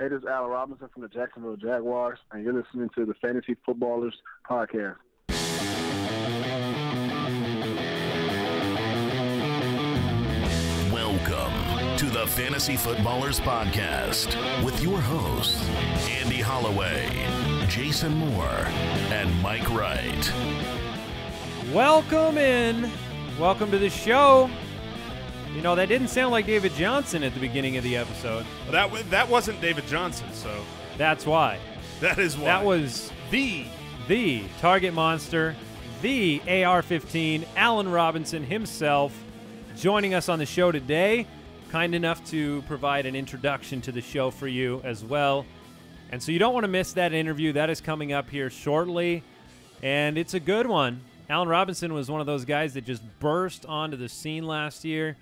Hey, this is Allen Robinson from the Jacksonville Jaguars, and you're listening to the Fantasy Footballers Podcast. Welcome to the Fantasy Footballers Podcast with your hosts, Andy Holloway, Jason Moore, and Mike Wright. Welcome in. Welcome to the show. You know, that didn't sound like David Johnson at the beginning of the episode. Well, that wasn't David Johnson, so that's why. That is why. That was the target monster, the AR-15, Allen Robinson himself, joining us on the show today. Kind enough to provide an introduction to the show for you as well. And so you don't want to miss that interview. That is coming up here shortly, and it's a good one. Allen Robinson was one of those guys that just burst onto the scene last year.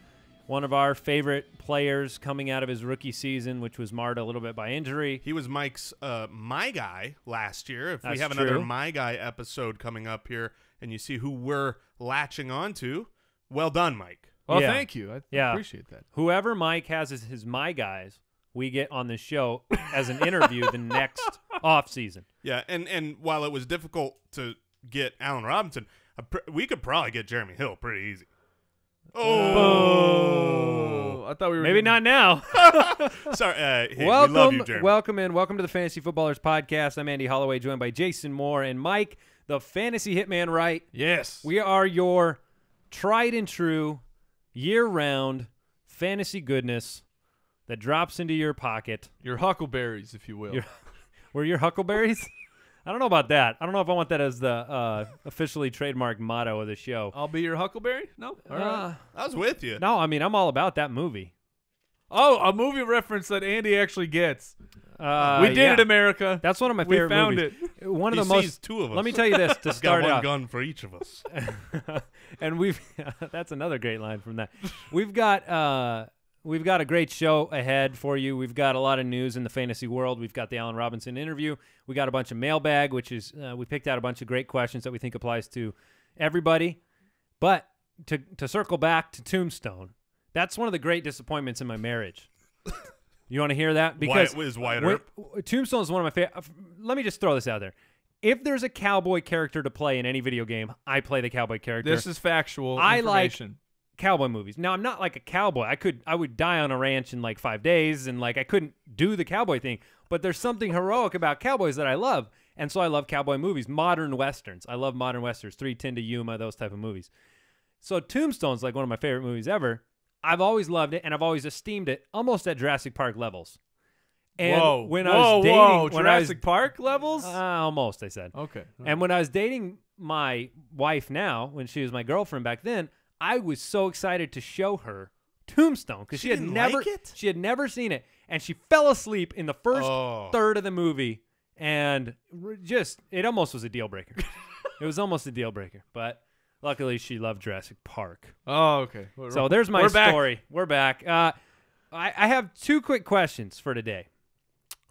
One of our favorite players coming out of his rookie season, which was marred a little bit by injury. He was Mike's My Guy last year. If That's we have true. another My Guy episode coming up here and you see who we're latching onto, well done, Mike. Well, Yeah. thank you. I appreciate that. Whoever Mike has as his My Guys, we get on the show as an interview the next offseason. Yeah, and while it was difficult to get Allen Robinson, we could probably get Jeremy Hill pretty easy. Oh, I thought we were Maybe not now. Sorry. Hey, we Welcome, love you, Jeremy. welcome to the Fantasy Footballers Podcast. I'm Andy Holloway, joined by Jason Moore and Mike, the Fantasy Hitman Wright. Yes. We are your tried and true, year-round fantasy goodness that drops into your pocket. Your huckleberries, if you will. We're your huckleberries? I don't know about that. I don't know if I want that as the officially trademarked motto of the show. I'll be your huckleberry? No? All right. I was with you. No, I mean, I'm all about that movie. Oh, a movie reference that Andy actually gets. We did yeah. it, America. That's one of my favorite We found movies. it. One of He the most. sees two of us. Let me tell you this to He's start got one out. gun for each of us. And we've that's another great line from that. We've got a great show ahead for you. We've got a lot of news in the fantasy world. We've got the Allen Robinson interview. We got a bunch of mailbag, which is we picked out a bunch of great questions that we think applies to everybody. But to circle back to Tombstone, that's one of the great disappointments in my marriage. You want to hear that? Because Wyatt Earp. Tombstone is one of my favorite. Let me just throw this out there. If there's a cowboy character to play in any video game, I play the cowboy character. This is factual I like information. cowboy movies. Now, I'm not like a cowboy. I would die on a ranch in like 5 days, and like I couldn't do the cowboy thing. But there's something heroic about cowboys that I love, and so I love cowboy movies, modern westerns. I love modern westerns, 3:10 to Yuma, those type of movies. So Tombstone's like one of my favorite movies ever. I've always loved it, and I've always esteemed it almost at Jurassic Park levels. And when I was dating, Jurassic Park levels? almost, I said. Okay. And when I was dating my wife now, when she was my girlfriend back then, I was so excited to show her Tombstone because she had didn't never like it? she had never seen it, and she fell asleep in the first third of the movie, and it almost was a deal breaker. It was almost a deal breaker, but luckily she loved Jurassic Park. Oh, okay. So there's my story. Back. We're back. I have 2 quick questions for today.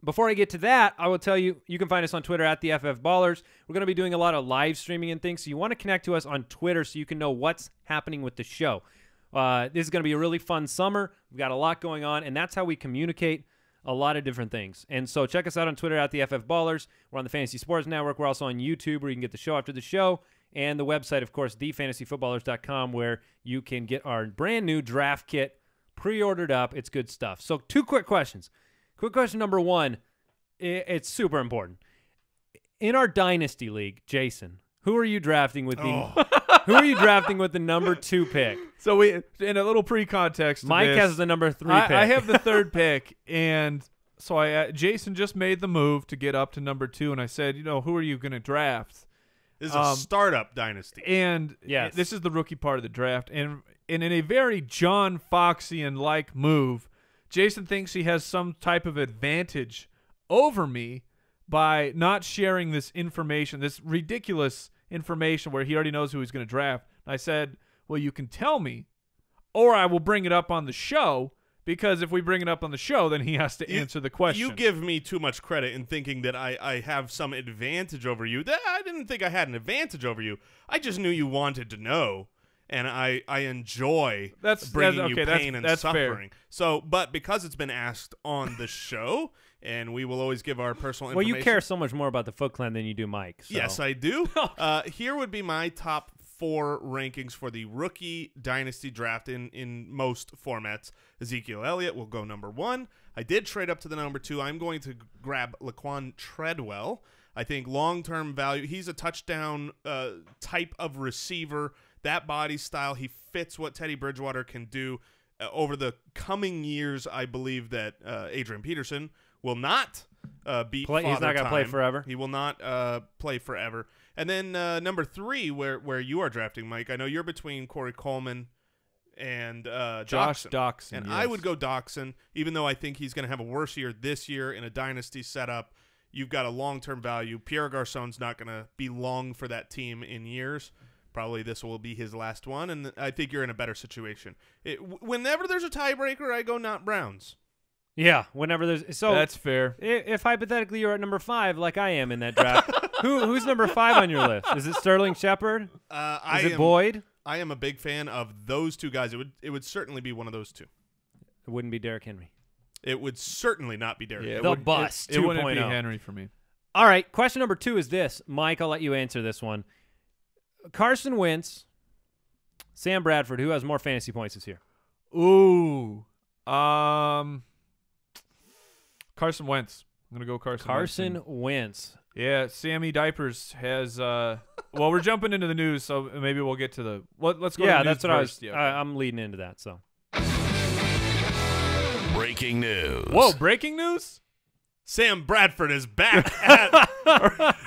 Before I get to that, I will tell you, you can find us on Twitter at the FF Ballers. We're going to be doing a lot of live streaming and things, so you want to connect to us on Twitter so you can know what's happening with the show. This is going to be a really fun summer. We've got a lot going on, and that's how we communicate a lot of different things. And so check us out on Twitter at the FF Ballers. We're on the Fantasy Sports Network. We're also on YouTube where you can get the show after the show, and the website, of course, thefantasyfootballers.com, where you can get our brand new draft kit pre-ordered up. It's good stuff. So 2 quick questions. Quick question number 1, it's super important. In our Dynasty League, Jason, who are you drafting with who are you drafting with the number 2 pick? So we, in a little pre-context to Mike this, has the number 3 pick. I have the 3rd pick, and so Jason just made the move to get up to number 2, and I said, who are you going to draft? This is a startup dynasty. And Yes. this is the rookie part of the draft, and in a very John Foxian-like move, Jason thinks he has some type of advantage over me by not sharing this information, this ridiculous information where he already knows who he's going to draft. And I said, well, you can tell me, or I will bring it up on the show, because if we bring it up on the show, then he has to answer the question. You give me too much credit in thinking that I have some advantage over you. I didn't think I had an advantage over you. I just knew you wanted to know. and I enjoy That's bringing okay, you pain and that's suffering. fair. So, but because it's been asked on the show, and we will always give our personal Well, information. you care so much more about the Foot Clan than you do Mike. So. Yes, I do. Here would be my top 4 rankings for the rookie dynasty draft in most formats. Ezekiel Elliott will go number 1. I did trade up to the number 2. I'm going to grab Laquon Treadwell. I think long-term value. He's a touchdown type of receiver. That body style, he fits what Teddy Bridgewater can do. Over the coming years, I believe that Adrian Peterson will not beat He's not going to play forever. He will not play forever. And then number 3, where you are drafting, Mike, I know you're between Corey Coleman and Josh Doctson. And yes. I would go Doctson, even though I think he's going to have a worse year this year in a dynasty setup. You've got a long-term value. Pierre Garçon's not going to be long for that team in years. Probably this will be his last one, and I think you're in a better situation. Whenever there's a tiebreaker, I go not Browns. Yeah, whenever there's so That's fair. If hypothetically you're at number 5, like I am in that draft, who's number 5 on your list? Is it Sterling Shepard? Is it Boyd? I am a big fan of those two guys. It would certainly be one of those two. It wouldn't be Derrick Henry. It would certainly not be Derrick. Yeah, The bust It wouldn't be 2.0. Henry for me. All right, question number 2 is this. Mike, I'll let you answer this one. Carson Wentz, Sam Bradford, who has more fantasy points this year? Ooh. Carson Wentz. I'm going to go Carson Wentz. Yeah, Sammy Diapers has well, we're jumping into the news, so maybe we'll get to the let's go to the news that's what first. I'm leading into that, so. Breaking news. Whoa, breaking news? Sam Bradford is back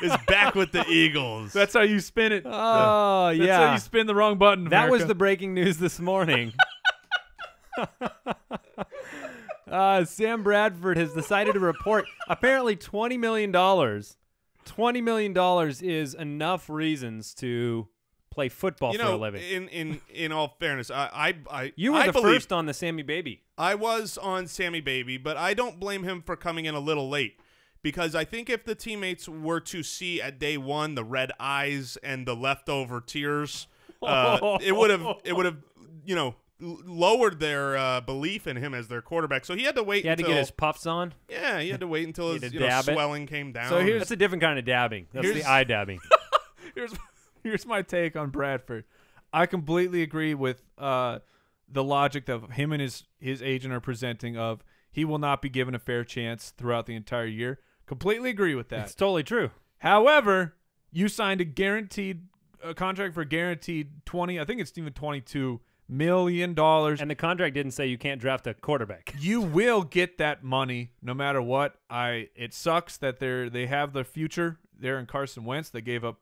is back with the Eagles. That's how you spin it. Oh, That's yeah. how you spin the wrong button, That was America. the breaking news this morning. Sam Bradford has decided to report apparently $20 million. $20 million is enough reasons to play football for a living. In all fairness, You were I the believe, first on the Sammy Baby. I was on Sammy Baby, but I don't blame him for coming in a little late, because I think if the teammates were to see at day 1 the red eyes and the leftover tears, it would have lowered their belief in him as their quarterback. So he had to wait. He had to get his puffs on. Yeah, he had to wait until He had his to dab it. swelling came down. So That's a different kind of dabbing. That's the Here's- eye dabbing. Here's my take on Bradford. I completely agree with the logic that him and his agent are presenting of he will not be given a fair chance throughout the entire year. Completely agree with that. It's totally true. However, you signed a contract for guaranteed 20, I think it's even $22 million. And the contract didn't say you can't draft a quarterback. You will get that money no matter what. It sucks that they have the future there in Carson Wentz. They gave up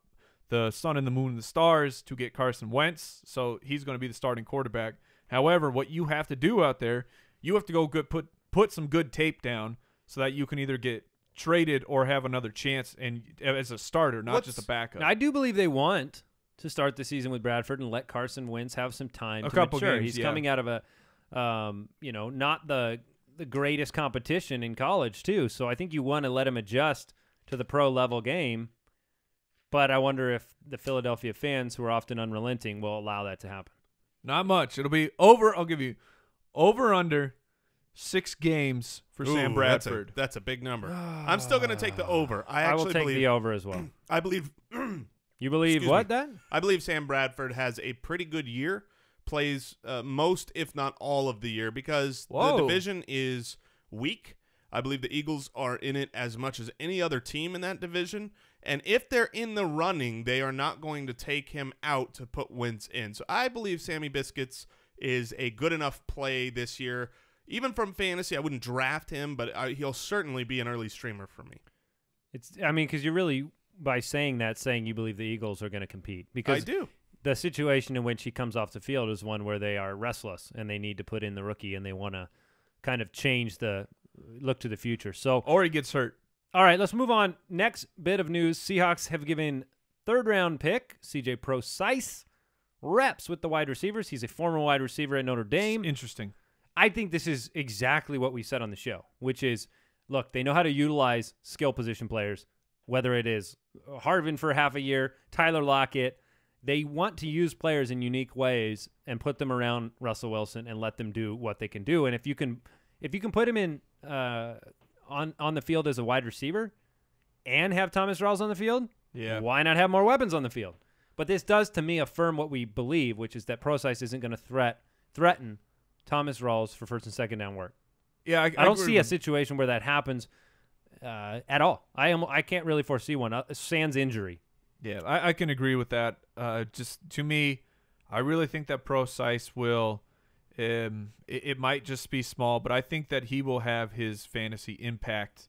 the sun and the moon and the stars to get Carson Wentz, so he's going to be the starting quarterback. However, what you have to do out there, you have to go put some good tape down so that you can either get traded or have another chance and as a starter, not just a backup. Now, I do believe they want to start the season with Bradford and let Carson Wentz have some time to couple mature. games, He's coming out of a, not the greatest competition in college too. So I think you want to let him adjust to the pro level game. But I wonder if the Philadelphia fans, who are often unrelenting, will allow that to happen. Not much. It'll be over. I'll give you over under 6 games for Sam Bradford. That's a big number. I'm still going to take the over. I will take the over as well. I believe. You believe Excuse what me. then? I believe Sam Bradford has a pretty good year. Plays most, if not all, of the year because the division is weak. I believe the Eagles are in it as much as any other team in that division. And if they're in the running, they are not going to take him out to put Wentz in. So I believe Sammy Biscuits is a good enough play this year. Even from fantasy, I wouldn't draft him, but he'll certainly be an early streamer for me. Because you're really, by saying that, saying you believe the Eagles are going to compete. Because I do. The situation in which he comes off the field is one where they are restless and they need to put in the rookie and they want to kind of change look to the future. So, Or he gets hurt. all right, let's move on. Next bit of news. Seahawks have given third-round pick, CJ Prosise, reps with the wide receivers. He's a former wide receiver at Notre Dame. Interesting. I think this is exactly what we said on the show, which is, look, they know how to utilize skill position players, whether it is Harvin for half a year, Tyler Lockett, they want to use players in unique ways and put them around Russell Wilson and let them do what they can do. And if you can put him in on the field as a wide receiver and have Thomas Rawls on the field, why not have more weapons on the field? But this does, to me, affirm what we believe, which is that Prosise isn't going to threaten Thomas Rawls for first and second down work. Yeah, I don't see a situation where that happens at all. I can't really foresee one. Sans injury. Yeah, I can agree with that. Just to me, I really think that Prosise will. It might just be small, but I think that he will have his fantasy impact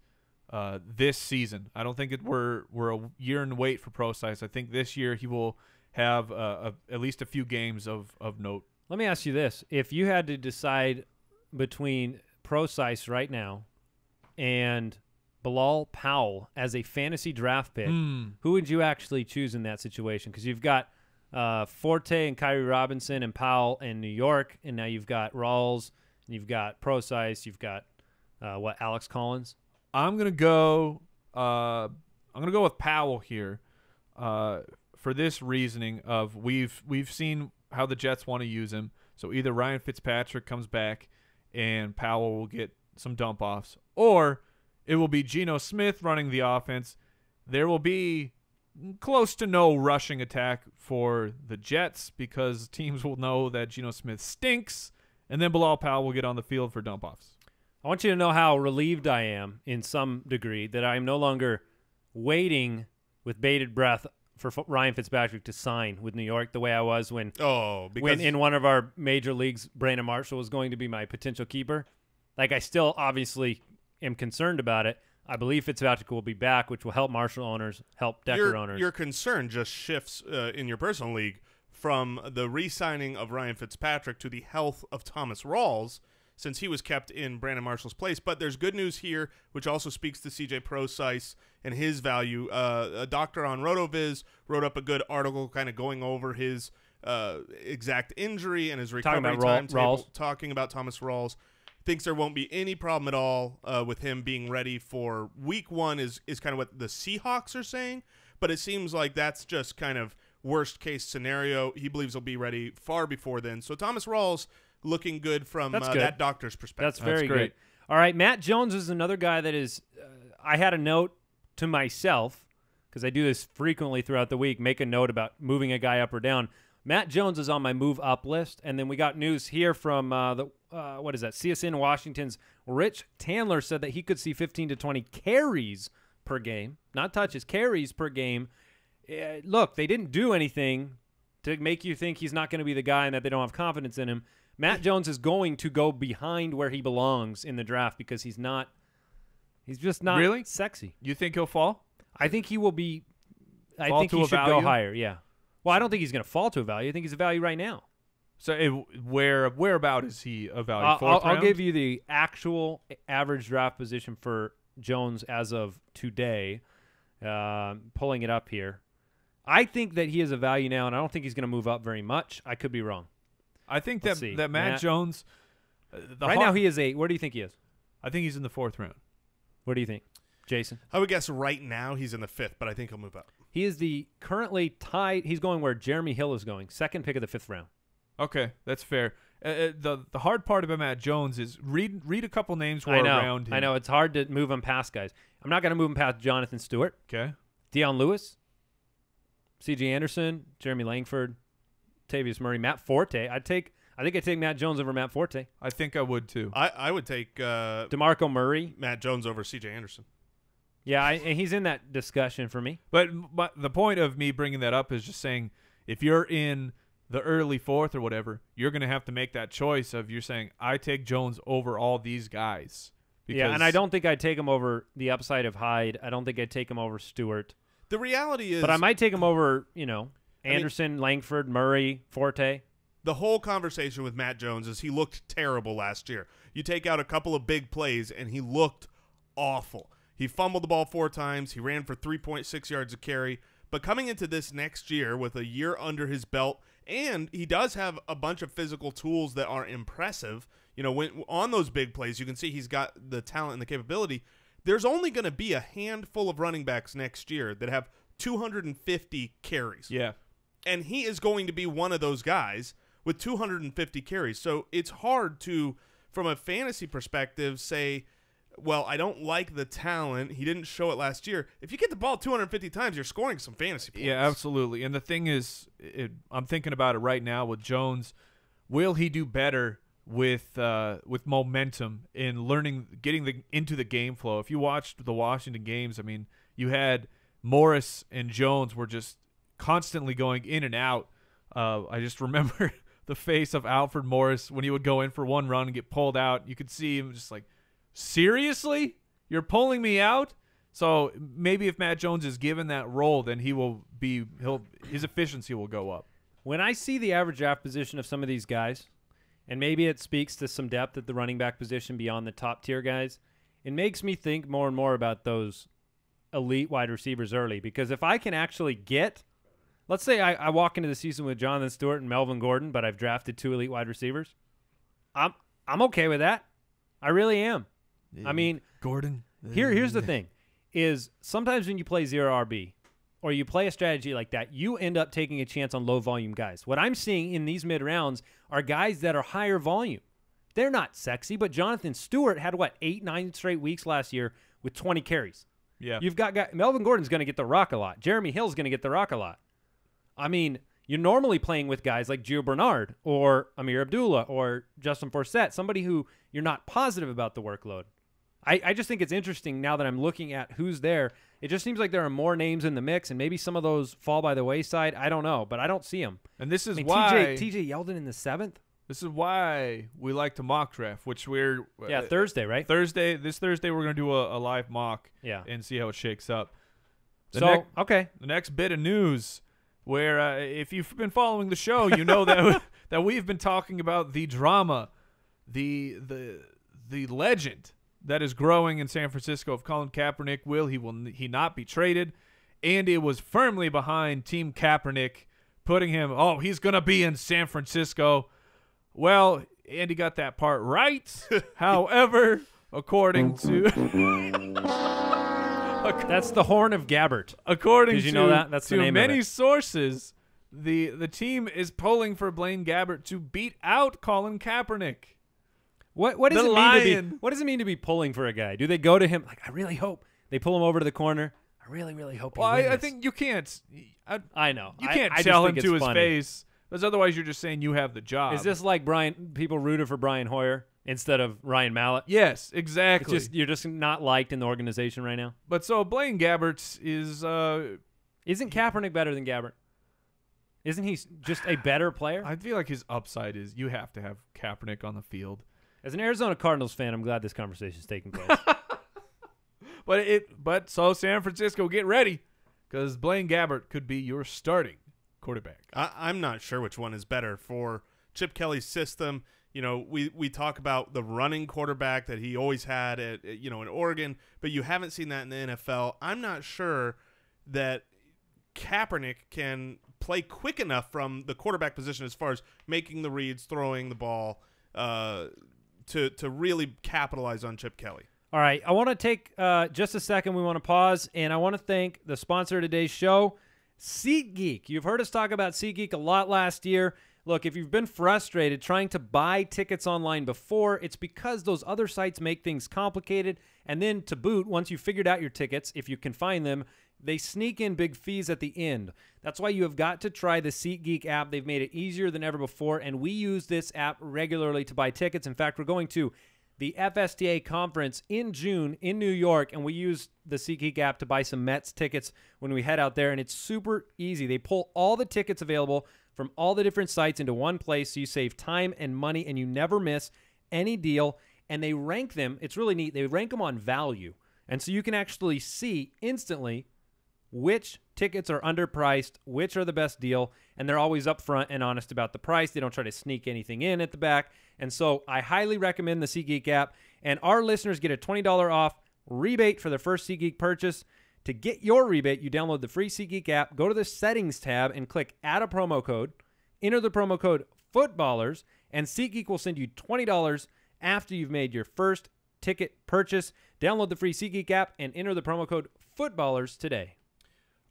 this season. I don't think we're a year and wait for Prosise. I think this year he will have at least a few games of note. Let me ask you this: if you had to decide between Prosise right now and Bilal Powell as a fantasy draft pick, who would you actually choose in that situation? Because you've got Forte and Kyrie Robinson and Powell in New York, and now you've got Rawls, and you've got Prosise, you've got Alex Collins. I'm gonna go with Powell here for this reasoning of we've seen how the Jets want to use him. So either Ryan Fitzpatrick comes back and Powell will get some dump offs, or it will be Geno Smith running the offense. There will be close to no rushing attack for the Jets because teams will know that Geno Smith stinks, and then Bilal Powell will get on the field for dump offs. I want you to know how relieved I am in some degree that I am no longer waiting with bated breath for Ryan Fitzpatrick to sign with New York the way I was when in one of our major leagues, Brandon Marshall was going to be my potential keeper. Like, I still obviously am concerned about it. I believe Fitzpatrick will be back, which will help Marshall owners, help Decker owners. Your concern just shifts in your personal league from the re-signing of Ryan Fitzpatrick to the health of Thomas Rawls, since he was kept in Brandon Marshall's place. But there's good news here, which also speaks to CJ Prosise and his value. A doctor on RotoViz wrote up a good article kind of going over his exact injury and his recovery timetable, talking about Thomas Rawls. Thinks there won't be any problem at all with him being ready for week 1 is kind of what the Seahawks are saying. But it seems like that's just kind of worst case scenario. He believes he'll be ready far before then. So Thomas Rawls looking good from that doctor's perspective. That's very good. All right, Matt Jones is another guy that is I had a note to myself, because I do this frequently throughout the week, make a note about moving a guy up or down. Matt Jones is on my move up list, and then we got news here from CSN Washington's Rich Tandler said that he could see 15 to 20 carries per game, not touches, carries per game. Look, they didn't do anything to make you think he's not going to be the guy and that they don't have confidence in him. Matt Jones is going to go behind where he belongs in the draft because he's just not really sexy. You think he'll fall? I think he will be. I think he should go higher. Yeah. Well, I don't think he's going to fall to a value. I think he's a value right now. So whereabout is he a value? I'll give you the actual average draft position for Jones as of today. Pulling it up here. I think that he is a value now, and I don't think he's going to move up very much. I could be wrong. I think that Matt Jones now he is where do you think he is? I think he's in the 4th round. What do you think, Jason? I would guess right now he's in the 5th, but I think he'll move up. He is the currently tied. He's going where Jeremy Hill is going, 2nd pick of the 5th round. Okay, that's fair. The hard part about Matt Jones is read a couple names who are around him. I know it's hard to move him past guys. I'm not going to move him past Jonathan Stewart. Okay. Deion Lewis, C.J. Anderson, Jeremy Langford, Tavius Murray, Matt Forte. I think I'd take Matt Jones over Matt Forte. I think I would too. I would take DeMarco Murray, Matt Jones over C.J. Anderson. Yeah, and he's in that discussion for me. But the point of me bringing that up is just saying if you're in the early 4th or whatever, you're going to have to make that choice of you're saying, I take Jones over all these guys. Yeah, and I don't think I'd take him over the upside of Hyde. I don't think I'd take him over Stewart. The reality is... But I might take him over, Anderson, Langford, Murray, Forte. The whole conversation with Matt Jones is he looked terrible last year. You take out a couple of big plays, and he looked awful. He fumbled the ball 4 times. He ran for 3.6 yards a carry. But coming into this next year with a year under his belt, and he does have a bunch of physical tools that are impressive. When on those big plays, you can see he's got the talent and the capability. There's only going to be a handful of running backs next year that have 250 carries. Yeah. And he is going to be one of those guys with 250 carries. So it's hard to, from a fantasy perspective, say, well, I don't like the talent. He didn't show it last year. If you get the ball 250 times, you're scoring some fantasy points. Yeah, absolutely. And the thing is, I'm thinking about it right now with Jones. Will he do better with momentum in getting into the game flow? If you watched the Washington games, I mean, you had Morris and Jones were just constantly going in and out. I just remember the face of Alfred Morris when he would go in for one run and get pulled out. You could see him just like, seriously? You're pulling me out? So maybe if Matt Jones is given that role, then his efficiency will go up. When I see the average draft position of some of these guys, and maybe it speaks to some depth at the running back position beyond the top tier guys, it makes me think more and more about those elite wide receivers early. Because if I can actually get, let's say I walk into the season with Jonathan Stewart and Melvin Gordon, but I've drafted 2 elite wide receivers, I'm okay with that. I really am. I mean, Gordon. Here's the thing, is sometimes when you play 0 RB or you play a strategy like that, you end up taking a chance on low-volume guys. What I'm seeing in these mid-rounds are guys that are higher volume. They're not sexy, but Jonathan Stewart had, 8-9 straight weeks last year with 20 carries. Yeah. You've got Melvin Gordon's going to get the rock a lot. Jeremy Hill's going to get the rock a lot. I mean, you're normally playing with guys like Gio Bernard or Amir Abdullah or Justin Forsett, somebody who you're not positive about the workload. I just think it's interesting now that I'm looking at who's there. It just seems like there are more names in the mix, and maybe some of those fall by the wayside. I don't know, but I don't see them. And this is why TJ Yeldon in the 7th. This is why we like to mock draft, which we're Thursday, right? This Thursday we're going to do a live mock, yeah, and see how it shakes up. The next bit of news, where if you've been following the show, you know that we've been talking about the drama, the legend that is growing in San Francisco of Colin Kaepernick. Will he not be traded? And it was firmly behind Team Kaepernick, putting him, he's going to be in San Francisco. Well, Andy got that part right. However, according to that's the horn of Gabbert. According Did you know that? That's the name many of it. sources, the team is pulling for Blaine Gabbert to beat out Colin Kaepernick. What does it mean what does it mean to be pulling for a guy? Do they go to him like, I really hope they pull him over to the corner? I really, really hope he wins. I think you can't. I know. You can't I tell just him think to it's his funny. face, because otherwise you're just saying you have the job. Is this like people rooted for Brian Hoyer instead of Ryan Mallett? Yes, exactly. You're just not liked in the organization right now. But so Blaine Gabbert is. Isn't Kaepernick better than Gabbert? Isn't he just a better player? I feel like his upside is you have to have Kaepernick on the field. As an Arizona Cardinals fan, I'm glad this conversation is taking place. But so San Francisco, get ready, because Blaine Gabbert could be your starting quarterback. I'm not sure which one is better for Chip Kelly's system. You know, we talk about the running quarterback that he always had at in Oregon, but you haven't seen that in the NFL. I'm not sure that Kaepernick can play quick enough from the quarterback position as far as making the reads, throwing the ball, to really capitalize on Chip Kelly. All right, I want to take just a second. We want to pause, and I want to thank the sponsor of today's show, SeatGeek. You've heard us talk about SeatGeek a lot last year. Look, if you've been frustrated trying to buy tickets online before, it's because those other sites make things complicated, and then to boot, once you've figured out your tickets, if you can find them, they sneak in big fees at the end. That's why you have got to try the SeatGeek app. They've made it easier than ever before, and we use this app regularly to buy tickets. In fact, we're going to the FSTA conference in June in New York, and we use the SeatGeek app to buy some Mets tickets when we head out there, and it's super easy. They pull all the tickets available from all the different sites into one place, so you save time and money, and you never miss any deal, and they rank them. It's really neat. They rank them on value, and so you can actually see instantly which tickets are underpriced, which are the best deal, and they're always upfront and honest about the price. They don't try to sneak anything in at the back. And so I highly recommend the SeatGeek app, and our listeners get a $20 off rebate for their first SeatGeek purchase. To get your rebate, you download the free SeatGeek app, go to the settings tab, and click add a promo code. Enter the promo code FOOTBALLERS, and SeatGeek will send you $20 after you've made your first ticket purchase. Download the free SeatGeek app and enter the promo code FOOTBALLERS today.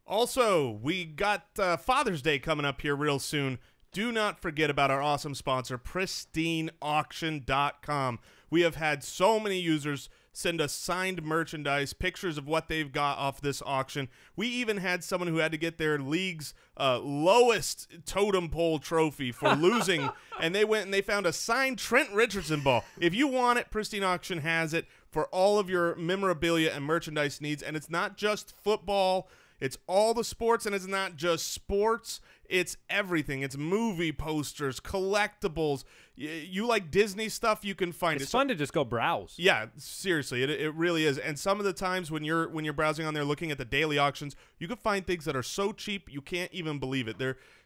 Also, we got Father's Day coming up here real soon. Do not forget about our awesome sponsor, PristineAuction.com. We have had so many users send us signed merchandise, pictures of what they've got off this auction. We even had someone who had to get their league's lowest totem pole trophy for losing, and they went and they found a signed Trent Richardson ball. If you want it, Pristine Auction has it for all of your memorabilia and merchandise needs, and it's not just football. It's all the sports, and it's not just sports. It's everything. It's movie posters, collectibles. You like Disney stuff, you can find it. It's fun to just go browse. Yeah, seriously, it really is. And some of the times when you're browsing on there looking at the daily auctions, you can find things that are so cheap you can't even believe it.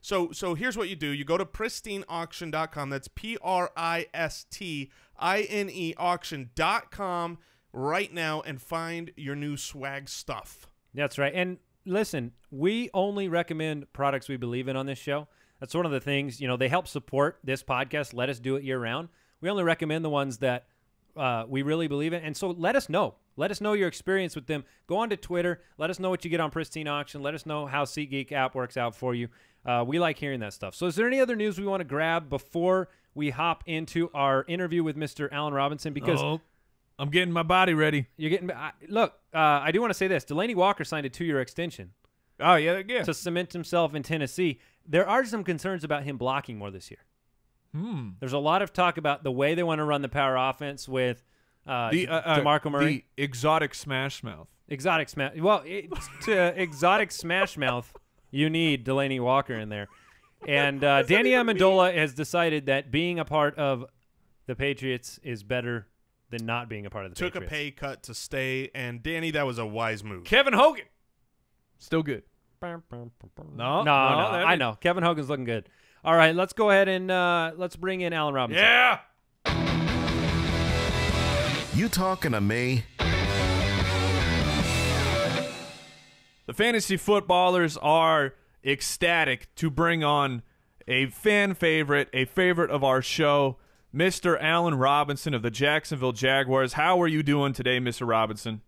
So here's what you do. You go to PristineAuction.com. That's PRISTINE auction.com right now and find your new swag stuff. That's right. And listen, we only recommend products we believe in on this show. That's one of the things, they help support this podcast, let us do it year-round. We only recommend the ones that we really believe in. And so let us know. Let us know your experience with them. Go on to Twitter. Let us know what you get on Pristine Auction. Let us know how SeatGeek app works out for you. We like hearing that stuff. So is there any other news we want to grab before we hop into our interview with Mr. Allen Robinson? Because I'm getting my body ready. You're getting look, I do want to say this. Delanie Walker signed a 2-year extension. Oh, yeah. To cement himself in Tennessee. There are some concerns about him blocking more this year. There's a lot of talk about the way they want to run the power offense with DeMarco Murray. The exotic smash mouth. Exotic smash. Well, to exotic smash mouth, you need Delanie Walker in there. And Danny Amendola has decided that being a part of the Patriots is better than not being a part of the Patriots. Took a pay cut to stay, and Danny, that was a wise move. Kevin Hogan. Still good. No, I know. Kevin Hogan's looking good. All right, let's go ahead and let's bring in Allen Robinson. Yeah. You talking to me? The fantasy footballers are ecstatic to bring on a fan favorite, a favorite of our show, Mr. Allen Robinson of the Jacksonville Jaguars. How are you doing today, Mr. Robinson?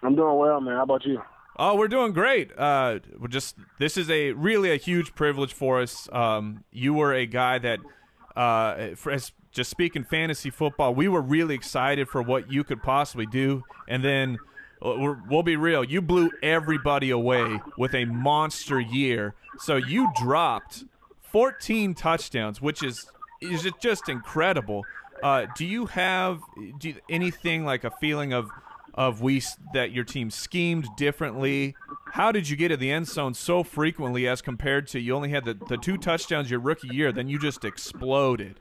I'm doing well, man. How about you? Oh, we're doing great. This is really a huge privilege for us. You were a guy that, just speaking fantasy football, we were really excited for what you could possibly do. And then, we'll be real, you blew everybody away with a monster year. So you dropped 14 touchdowns, which is just incredible. Do you have anything like a feeling of that your team schemed differently? How did you get to the end zone so frequently as compared to you only had the 2 touchdowns your rookie year, then you just exploded?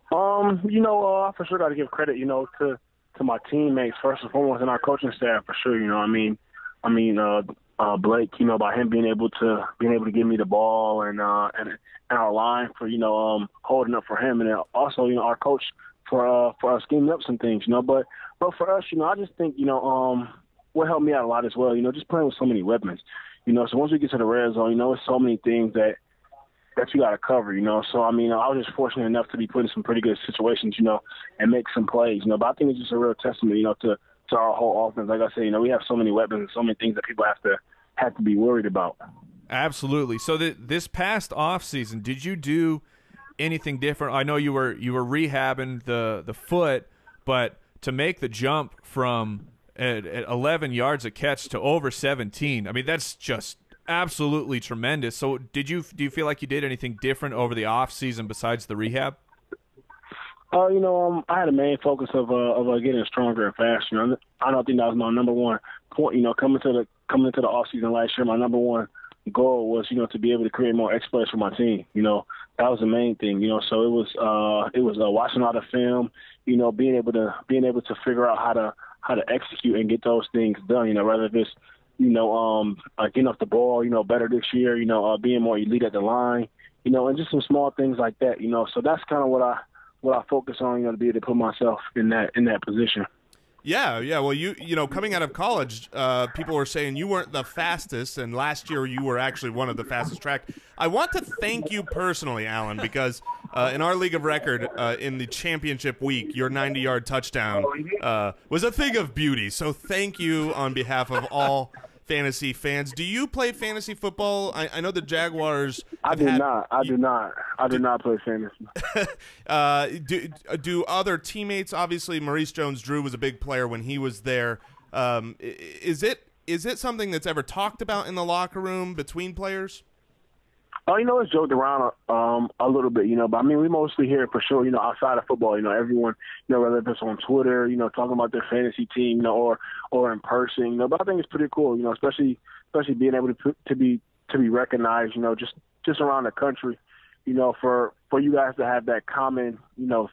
I for sure got to give credit, to my teammates first and foremost, and our coaching staff for sure. Blake, by him being able to give me the ball and our line for holding up for him, and then also our coach for scheming up some things, But for us, I just think what helped me out a lot as well, just playing with so many weapons, So once we get to the red zone, it's so many things that you got to cover, So I was just fortunate enough to be put in some pretty good situations, and make some plays, But I think it's just a real testament, to our whole offense. Like I said, we have so many weapons and so many things that people have to be worried about. Absolutely. So this past offseason, did you do anything different? I know you were rehabbing the foot, but to make the jump from at 11 yards a catch to over 17, that's just absolutely tremendous. So do you feel like you did anything different over the offseason besides the rehab? I had a main focus of getting stronger and faster. I don't think that was my number one point. Coming into the off season last year, my number one goal was to be able to create more exploits for my team. That was the main thing. So it was watching all the film. Being able to figure out how to execute and get those things done. Whether if it's getting off the ball, better this year. Being more elite at the line. And just some small things like that. So that's kind of what I focus on, to be able to put myself in that position. Yeah. Well, you coming out of college, people were saying you weren't the fastest, and last year you were actually one of the fastest track. I want to thank you personally, Allen, because in our league of record, in the championship week, your 90-yard touchdown was a thing of beauty. So thank you on behalf of all fantasy fans. Do you play fantasy football? I know the Jaguars. I do not. I do not play fantasy. Do other teammates? Obviously, Maurice Jones-Drew was a big player when he was there. Is it something that's ever talked about in the locker room between players? Oh, it's joked around a little bit, but I mean, we mostly hear it for sure, outside of football, everyone, whether it's on Twitter, talking about their fantasy team, or in person, but I think it's pretty cool, especially being able to be recognized, just around the country, for you guys to have that common,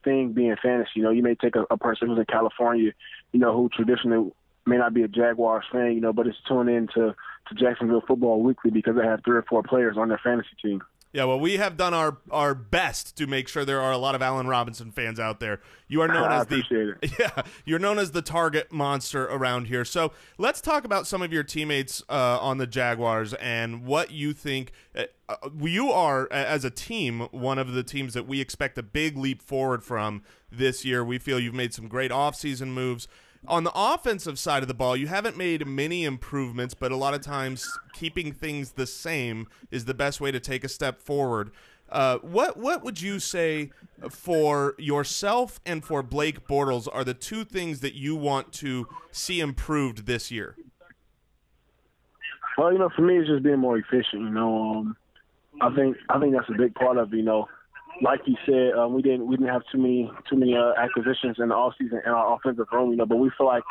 thing being fantasy. You may take a person who's in California, who traditionally may not be a Jaguars fan, but it's tuned in to Jacksonville Football Weekly because they have 3 or 4 players on their fantasy team. Yeah, well, we have done our best to make sure there are a lot of Allen Robinson fans out there. You are known as you're known as the target monster around here. So let's talk about some of your teammates on the Jaguars and what you think. You are, as a team, one of the teams that we expect a big leap forward from this year. We feel you've made some great offseason moves. On the offensive side of the ball, you haven't made many improvements, but a lot of times keeping things the same is the best way to take a step forward. What would you say for yourself and for Blake Bortles are the 2 things that you want to see improved this year? Well, for me, it's just being more efficient. I think that's a big part of like you said, we didn't have too many acquisitions in the offseason in our offensive room, but we feel like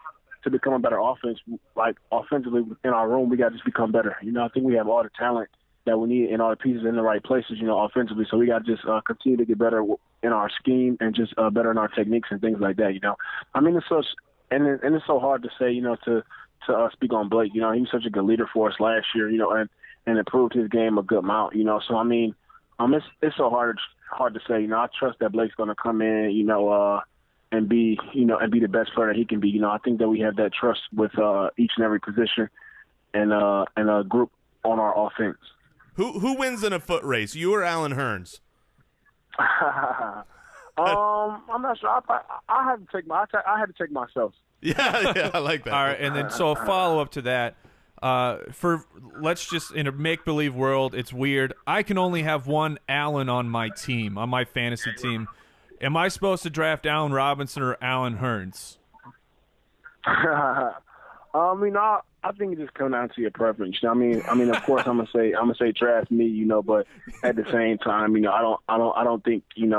to become a better offense, like offensively in our room, we got to just become better. I think we have all the talent that we need and all the pieces in the right places, offensively. So we got to just continue to get better in our scheme and just better in our techniques and things like that. I mean, it's so hard to say, to speak on Blake. He was such a good leader for us last year, and improved his game a good amount. So I mean, it's so hard to say. I trust that Blake's going to come in, and be the best player that he can be. I think that we have that trust with each and every position and a group on our offense. Who wins in a foot race, you or Allen Hurns? I'm not sure. I had to take myself. Yeah, I like that. All right, and then so a follow up to that. Let's just, in a make-believe world, it's weird. I can only have one Allen on my team, on my fantasy team. Am I supposed to draft Allen Robinson or Allen Hurns? I think it just comes down to your preference. I mean, of course, I'm gonna say draft me, but at the same time, I don't think you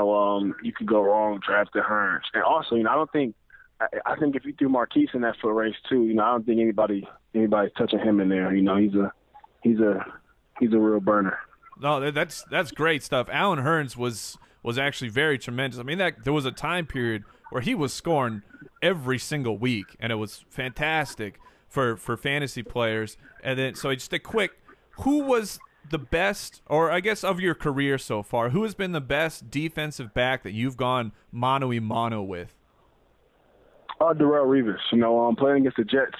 could go wrong drafting Hurns. And also, I think if you threw Marquise in that foot race too, I don't think anybody's touching him in there. He's a real burner. No, that's great stuff. Allen Hurns was actually very tremendous. I mean, there was a time period where he was scoring every single week, and it was fantastic for fantasy players. And then, so just a quick, who was the best, or I guess of your career so far, who has been the best defensive back that you've gone mano-a-mano with? Darrelle Revis. Playing against the Jets,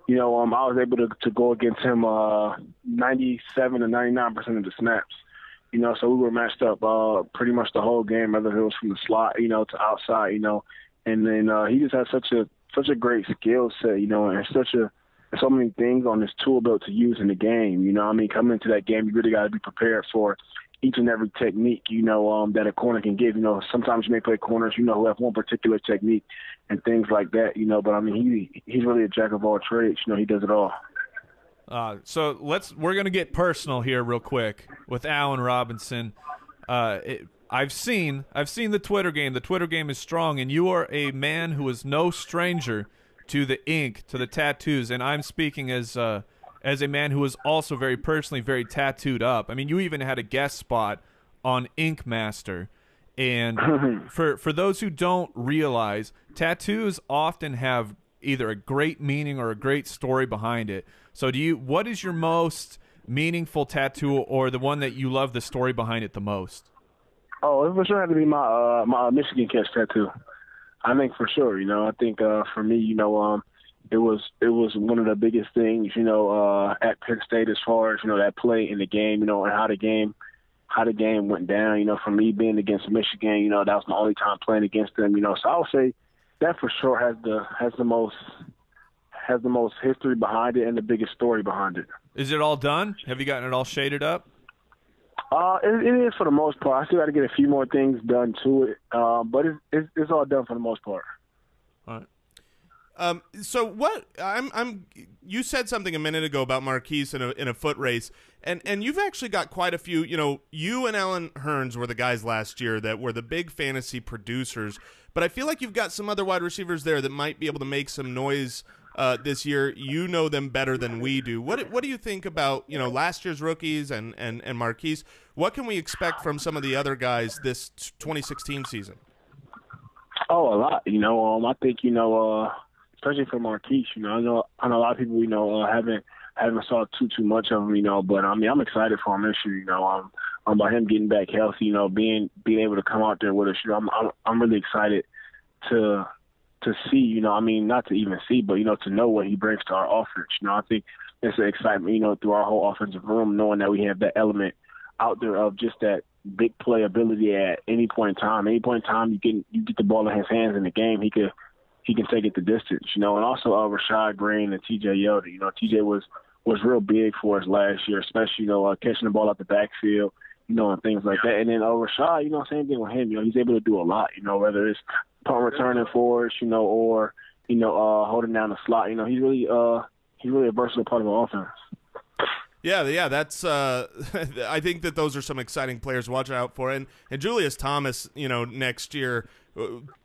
I was able to go against him 97 to 99% of the snaps. So we were matched up pretty much the whole game, whether it was from the slot, to outside, and then he just has such a great skill set, and so many things on his tool belt to use in the game. Coming into that game, you really got to be prepared for each and every technique, that a corner can give. Sometimes you may play corners, who have one particular technique and things like that, but I mean, he's really a jack of all trades. He does it all. So we're going to get personal here real quick with Allen Robinson. I've seen the Twitter game. The Twitter game is strong, and you are a man who is no stranger to the ink, to the tattoos, and I'm speaking as a man who is also very personally very tattooed up. I mean, you even had a guest spot on Ink Master. And for those who don't realize, tattoos often have either a great meaning or a great story behind it. So what is your most meaningful tattoo, or the one that you love the story behind it the most? Oh, it for sure had to be my Michigan catch tattoo. I think for sure, I think for me, it was one of the biggest things, at Penn State as far as, that play in the game, and how the game went down, for me being against Michigan, that was my only time playing against them, so I would say that for sure has the most has the most history behind it and the biggest story behind it. Is it all done? Have you gotten it all shaded up? It is for the most part. I still got to get a few more things done to it, but it's all done for the most part. All right. So what you said something a minute ago about Marquise in a foot race, and you've actually got quite a few. You know, you and Alan Hearns were the guys last year that were the big fantasy producers, but I feel like you've got some other wide receivers there that might be able to make some noise this year. You know them better than we do. What do you think about, you know, last year's rookies and Marquise? What can we expect from some of the other guys this 2016 season? Oh, a lot. You know, I think, you know, especially for Marquise, you know, I know a lot of people, you know, haven't saw too much of him, you know, but I mean, I'm excited for him this year, you know, about him getting back healthy, you know, being able to come out there with us. You know, I'm really excited to see, you know, I mean, not to even see, but, you know, to know what he brings to our offense. You know, I think it's an excitement, you know, through our whole offensive room, knowing that we have that element out there of just that big play ability at any point in time. Any point in time you get the ball in his hands in the game, he can take it the distance, you know. And also Rashad Green and TJ Yeldon. You know, TJ was real big for us last year, especially, you know, catching the ball out the backfield, you know, and things like that. And then Rashad, you know, same thing with him. You know, he's able to do a lot, you know, whether it's punt returning for us, you know, or, you know, holding down the slot. You know, he's really a versatile part of the offense. Yeah, that's I think that those are some exciting players to watch out for. And Julius Thomas, you know, next year,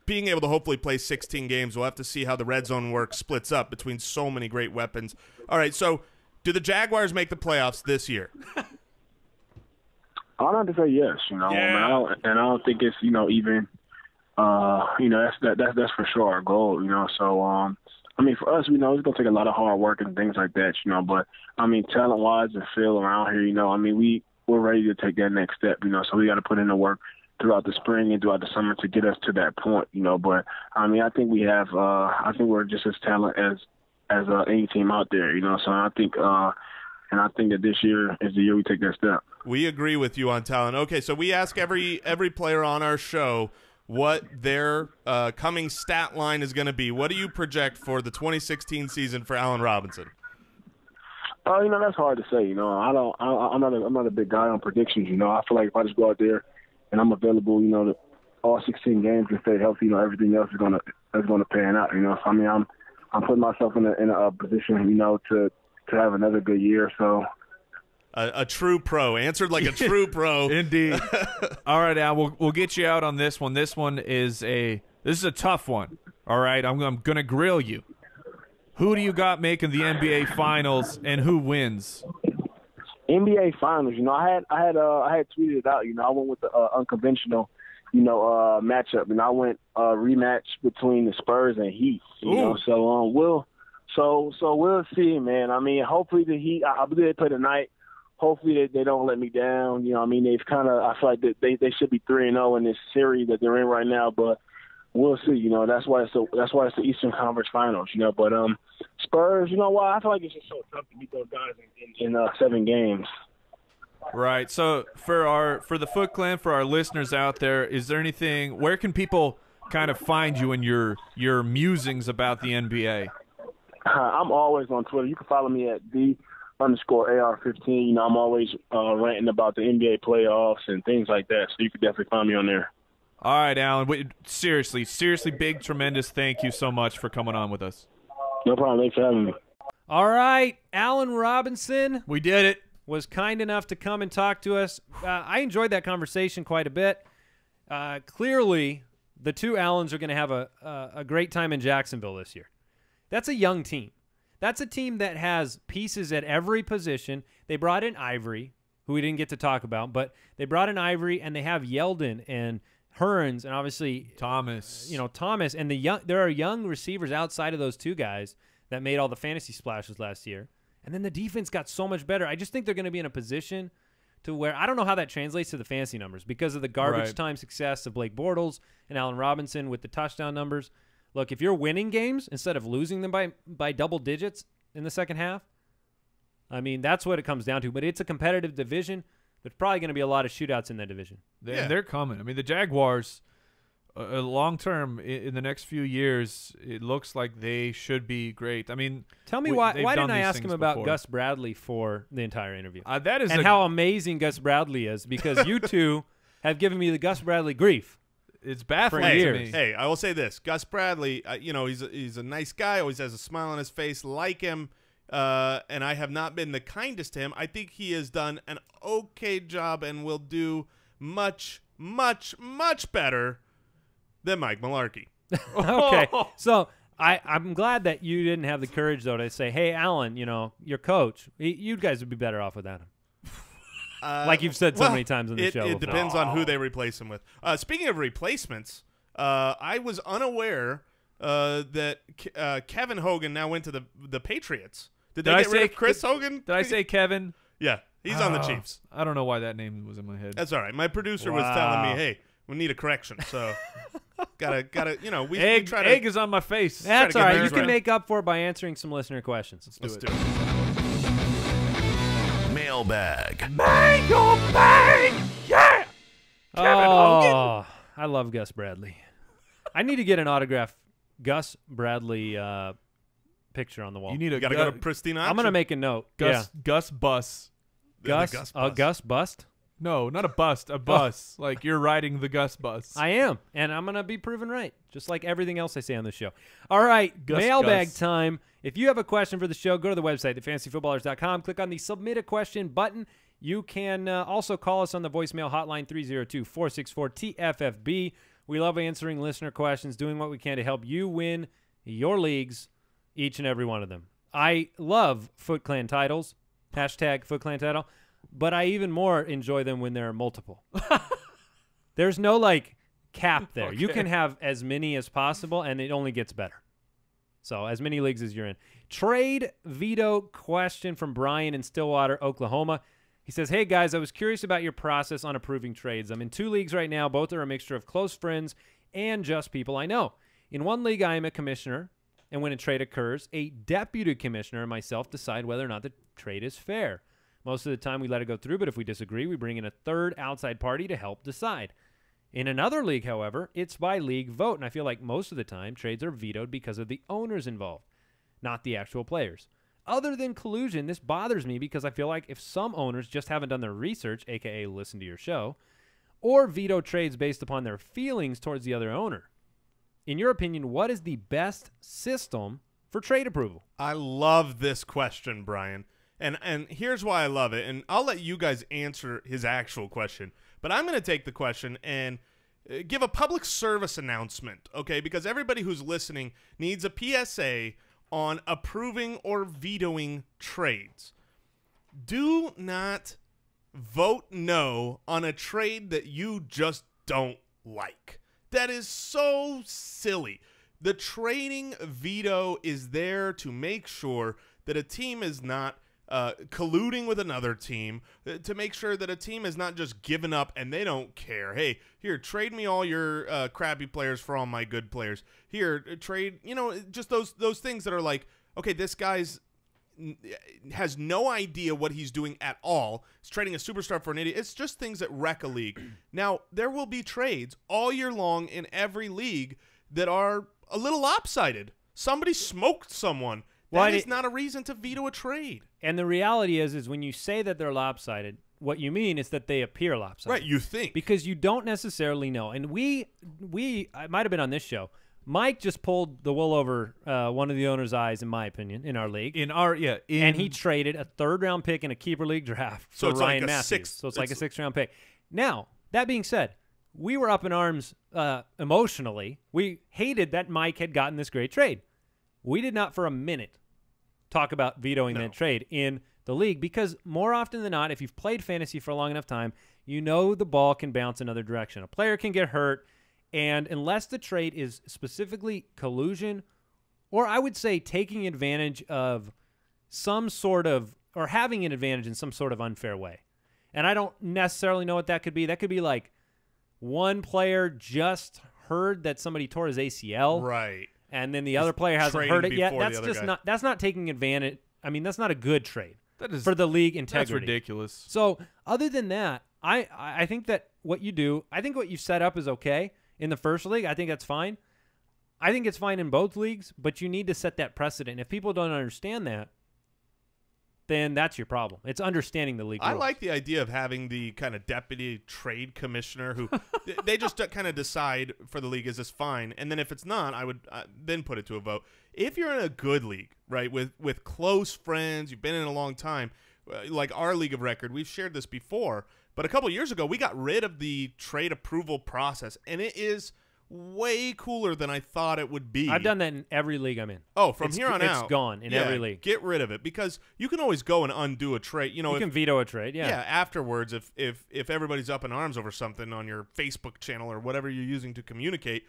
being able to hopefully play 16 games, we'll have to see how the red zone work splits up between so many great weapons. All right, so do the Jaguars make the playoffs this year? I'd have to say yes, you know, Yeah. I don't think it's, you know, even, you know, that's for sure our goal, you know. So, I mean, for us, you know, it's going to take a lot of hard work and things like that, you know. But, I mean, talent-wise and feel around here, you know, I mean, we're ready to take that next step, you know. So we got to put in the work throughout the spring and throughout the summer to get us to that point, you know. But, I mean, I think we have I think we're just as talented as any team out there, you know. So I think that this year is the year we take that step. We agree with you on talent. Okay, so we ask every player on our show what their coming stat line is going to be. What do you project for the 2016 season for Allen Robinson? You know, that's hard to say. You know, I'm not a big guy on predictions. You know, I feel like if I just go out there and I'm available, you know, all 16 games and stay healthy, you know, everything else is gonna pan out. You know, so I mean, I'm putting myself in a position, you know, to have another good year. So. A true pro. Answered like a true pro. Indeed. All right, Al, we'll get you out on this one. This is a tough one. All right, I'm going to grill you. Who do you got making the NBA Finals, and who wins? NBA Finals. You know, I had tweeted it out. You know, I went with the unconventional, you know, matchup, and I went rematch between the Spurs and Heat. You know, so we'll see, man. I mean, hopefully the Heat. I believe they play tonight. Hopefully they don't let me down. You know, I mean, I feel like they should be 3-0 in this series that they're in right now, but we'll see. You know, that's why it's the Eastern Conference Finals. You know, but Spurs. You know why? I feel like it's just so tough to beat those guys in 7 games. Right. So for the Foot Clan, for our listeners out there, is there anything? Where can people kind of find you in your musings about the NBA? I'm always on Twitter. You can follow me at _AR15. You know, I'm always ranting about the NBA playoffs and things like that, so you can definitely find me on there. All right, Alan. Seriously, big, tremendous thank you so much for coming on with us. No problem. Thanks for having me. All right, Allen Robinson. We did it. Was kind enough to come and talk to us. I enjoyed that conversation quite a bit. Clearly, the two Allens are going to have a great time in Jacksonville this year. That's a young team. That's a team that has pieces at every position. They brought in Ivory, who we didn't get to talk about, but they brought in Ivory, and they have Yeldon and Hearns, and obviously Thomas. You know, Thomas, and there are young receivers outside of those two guys that made all the fantasy splashes last year. And then the defense got so much better. I just think they're going to be in a position to where I don't know how that translates to the fantasy numbers because of the garbage time success of Blake Bortles and Allen Robinson with the touchdown numbers. Look, if you're winning games instead of losing them by double digits in the second half, I mean, that's what it comes down to. But it's a competitive division. There's probably going to be a lot of shootouts in that division. They're coming. I mean, the Jaguars long term, in the next few years, it looks like they should be great. I mean, tell me why didn't I ask him about Gus Bradley for the entire interview? That is how amazing Gus Bradley is, because you two have given me the Gus Bradley grief. It's baffling to me. Hey, I will say this: Gus Bradley, he's a nice guy. Always has a smile on his face. Like him, and I have not been the kindest to him. I think he has done an okay job and will do much, much, much better than Mike Mularkey. Okay, so I'm glad that you didn't have the courage, though, to say, hey, Alan, your coach, you guys would be better off without him. Like you've said so many times on the show. It depends on who they replace him with. Speaking of replacements, I was unaware that Kevin Hogan now went to the Patriots. Did they get rid of Chris Hogan? Did I say Kevin? Yeah, he's on the Chiefs. I don't know why that name was in my head. That's all right. My producer was telling me, hey, we need a correction. So gotta we try to. Egg is on my face. That's all right. You can make up for it by answering some listener questions. Let's do it. Mailbag. Yeah. Kevin Hogan. I love Gus Bradley. I need to get an autographed Gus Bradley picture on the wall. You gotta go to Pristine Auction. I'm gonna make a note. Gus Bus. Gus bust? No, not a bust, a bus. Like you're riding the Gus bus. I am, and I'm going to be proven right, just like everything else I say on the show. All right, Gus. mailbag time. If you have a question for the show, go to the website, thefantasyfootballers.com. Click on the Submit a Question button. You can also call us on the voicemail hotline, 302-464-TFFB. We love answering listener questions, doing what we can to help you win your leagues, each and every one of them. I love Foot Clan titles, hashtag Foot Clan title. But I even more enjoy them when there are multiple. There's no, cap there. Okay. You can have as many as possible, and it only gets better. So as many leagues as you're in. Trade veto question from Brian in Stillwater, Oklahoma. He says, hey, guys, I was curious about your process on approving trades. I'm in 2 leagues right now. Both are a mixture of close friends and just people I know. In one league, I am a commissioner, and when a trade occurs, a deputy commissioner and myself decide whether or not the trade is fair. Most of the time, we let it go through, but if we disagree, we bring in a third outside party to help decide. In another league, however, it's by league vote, and I feel like most of the time, trades are vetoed because of the owners involved, not the actual players. Other than collusion, this bothers me because I feel like if some owners just haven't done their research, a.k.a. listen to your show, or veto trades based upon their feelings towards the other owner. In your opinion, what is the best system for trade approval? I love this question, Brian. And here's why I love it, and I'll let you guys answer his actual question, but I'm going to take the question and give a public service announcement, okay, because everybody who's listening needs a PSA on approving or vetoing trades. Do not vote no on a trade that you just don't like. That is so silly. The trading veto is there to make sure that a team is not colluding with another team, to make sure that a team is not just given up and they don't care. Hey, here, trade me all your crappy players for all my good players. Here, trade, just those things that are like, okay, this guy's has no idea what he's doing at all. He's trading a superstar for an idiot. It's just things that wreck a league. Now, there will be trades all year long in every league that are a little lopsided. Somebody smoked someone. That is not a reason to veto a trade. And the reality is when you say that they're lopsided, what you mean is that they appear lopsided. Right, you think. Because you don't necessarily know. And I might have been on this show. Mike just pulled the wool over one of the owner's eyes, in my opinion, in our league. And he traded a third-round pick in a keeper league draft for Ryan Matthews. So it's like a 6th-round pick. Now, that being said, we were up in arms emotionally. We hated that Mike had gotten this great trade. We did not for a minute talk about vetoing that trade in the league because more often than not, if you've played fantasy for a long enough time, you know the ball can bounce another direction. A player can get hurt, and unless the trade is specifically collusion or I would say taking advantage of some sort of or having an advantage in some sort of unfair way. And I don't necessarily know what that could be. That could be like one player just heard that somebody tore his ACL. Right. And then the other player hasn't heard it yet. That's not taking advantage. I mean, that's not a good trade for the league integrity. That's ridiculous. So other than that, I think that what you do, I think what you set up is okay. in the first league, I think that's fine. I think it's fine in both leagues, but you need to set that precedent. If people don't understand that, then that's your problem. It's understanding the league rules. I like the idea of having the kind of deputy trade commissioner who they just kind of decide for the league, is this fine? And then if it's not, I would then put it to a vote. If you're in a good league, right, with close friends, you've been in a long time, like our league of record, we've shared this before, but a couple of years ago, we got rid of the trade approval process, and it is way cooler than I thought it would be. I've done that in every league I'm in. Oh, from here on out. It's gone in every league. Get rid of it, because you can always go and undo a trade. You know, you can veto a trade, yeah. Yeah, afterwards, if everybody's up in arms over something on your Facebook channel or whatever you're using to communicate,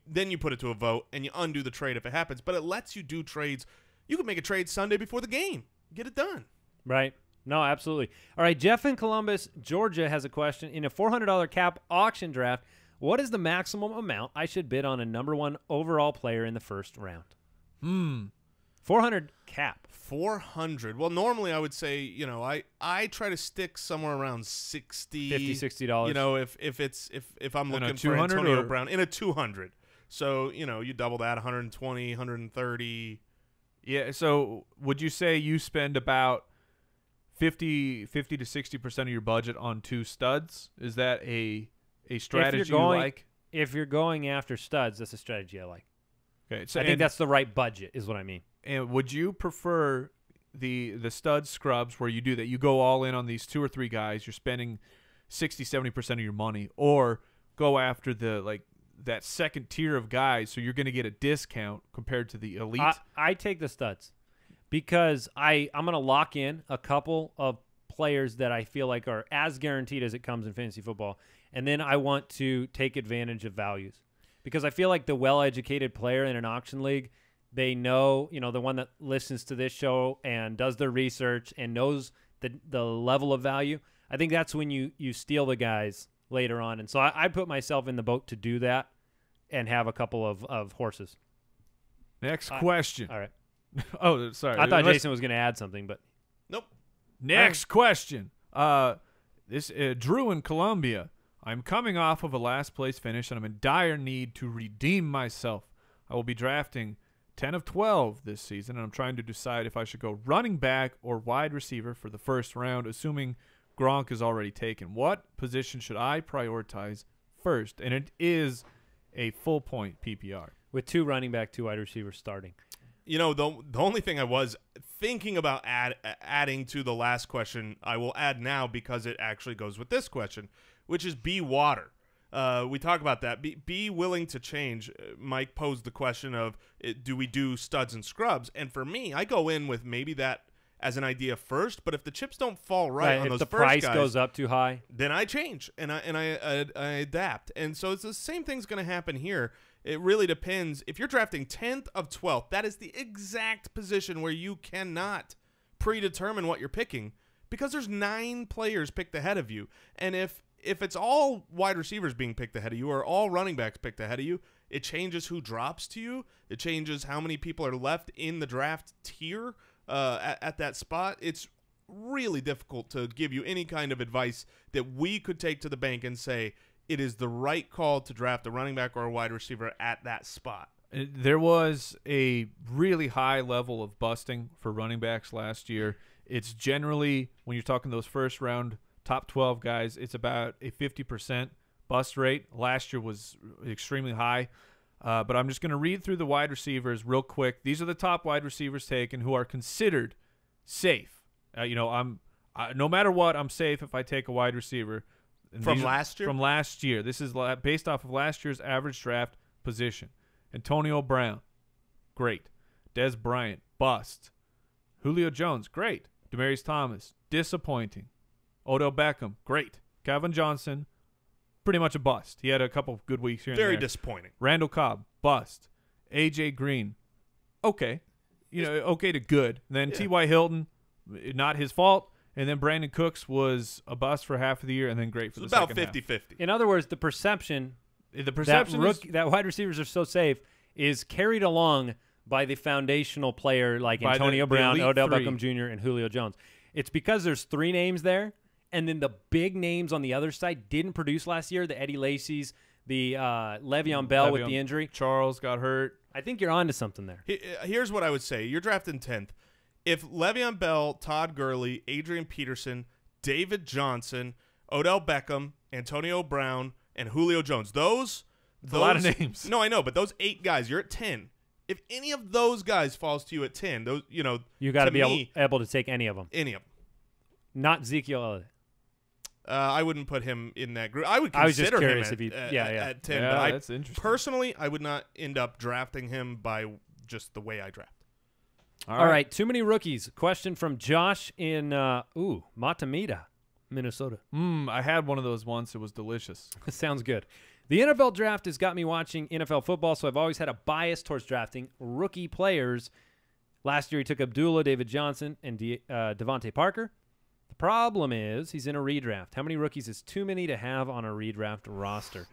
then you put it to a vote and you undo the trade if it happens. But it lets you do trades. You can make a trade Sunday before the game. Get it done. Right. No, absolutely. All right, Jeff in Columbus, Georgia has a question. In a $400 cap auction draft, what is the maximum amount I should bid on a number 1 overall player in the first round? 400 cap. 400. Well, normally I would say, you know, I try to stick somewhere around 60, $50-$60. You know, if I'm looking for Antonio Brown in a 200. So, you know, you double that, 120, 130. Yeah, so would you say you spend about 50 to 60% of your budget on 2 studs? Is that a strategy you like? If you're going after studs, that's a strategy I like. Okay, so I think that's the right budget is what I mean. And would you prefer the stud scrubs where you do that? You go all in on these 2 or 3 guys. You're spending 60-70% of your money, or go after that second tier of guys, so you're going to get a discount compared to the elite? I take the studs because I'm going to lock in a couple of players that I feel like are as guaranteed as it comes in fantasy football, and then I want to take advantage of values because I feel like the well-educated player in an auction league, they know, you know, the one that listens to this show and does their research and knows the level of value. I think that's when you steal the guys later on, and so I put myself in the boat to do that and have a couple of horses. Next question. All right. Oh, sorry. I thought Jason was going to add something, but nope. Next question. This Drew in Columbia. I'm coming off of a last place finish, and I'm in dire need to redeem myself. I will be drafting 10 of 12 this season, and I'm trying to decide if I should go running back or wide receiver for the first round, assuming Gronk is already taken. What position should I prioritize first? And it is a full point PPR. With 2 running back, 2 wide receivers starting. You know, the only thing I was thinking about adding to the last question, I will add now because it actually goes with this question, which is be water. We talk about that. Be willing to change. Mike posed the question of, do we do studs and scrubs? And for me, I go in with maybe that as an idea first, but if the chips don't fall right on those first guys, if the price goes up too high, then I change and I adapt. And so it's the same thing's going to happen here. It really depends. If you're drafting 10th of 12th, that is the exact position where you cannot predetermine what you're picking because there's 9 players picked ahead of you. And if it's all wide receivers being picked ahead of you or all running backs picked ahead of you, it changes who drops to you. It changes how many people are left in the draft tier at that spot. It's really difficult to give you any kind of advice that we could take to the bank and say it is the right call to draft a running back or a wide receiver at that spot. There was a really high level of busting for running backs last year. It's generally, when you're talking those first round top 12 guys, it's about a 50% bust rate. Last year was extremely high. But I'm just going to read through the wide receivers real quick. These are the top wide receivers taken who are considered safe. No matter what, I'm safe if I take a wide receiver. From last year? From last year. This is based off of last year's average draft position. Antonio Brown, great. Dez Bryant, bust. Julio Jones, great. Demaryius Thomas, disappointing. Odell Beckham, great. Calvin Johnson, pretty much a bust. He had a couple of good weeks here and there. Very disappointing. Randall Cobb, bust. A.J. Green, okay. Okay to good. And then T.Y. Hilton, not his fault. And then Brandon Cooks was a bust for half of the year and then great for the second half. About 50-50. In other words, the perception that wide receivers are so safe is carried along by the foundational player like Antonio Brown, Odell Beckham Jr., and Julio Jones. It's because there's 3 names there, and then the big names on the other side didn't produce last year, the Eddie Lacy's, the Le'Veon Bell with the injury. Charles got hurt. I think you're onto something there. Here's what I would say. You're drafting 10th. If Le'Veon Bell, Todd Gurley, Adrian Peterson, David Johnson, Odell Beckham, Antonio Brown, and Julio Jones, those a lot of names. No, I know, but those 8 guys, you're at 10. If any of those guys falls to you at 10, those you got to be able to take any of them. Any of them. Not Ezekiel Elliott. I wouldn't put him in that group. I would consider I was just curious him at 10. Yeah, but that's interesting. Personally, I would not end up drafting him by just the way I draft. All right. Too many rookies. Question from Josh in Matamita, Minnesota. I had one of those once. It was delicious. Sounds good. The NFL draft has got me watching NFL football, so I've always had a bias towards drafting rookie players. Last year he took Abdullah, David Johnson, and Devontae Parker. The problem is he's in a redraft. How many rookies is too many to have on a redraft roster?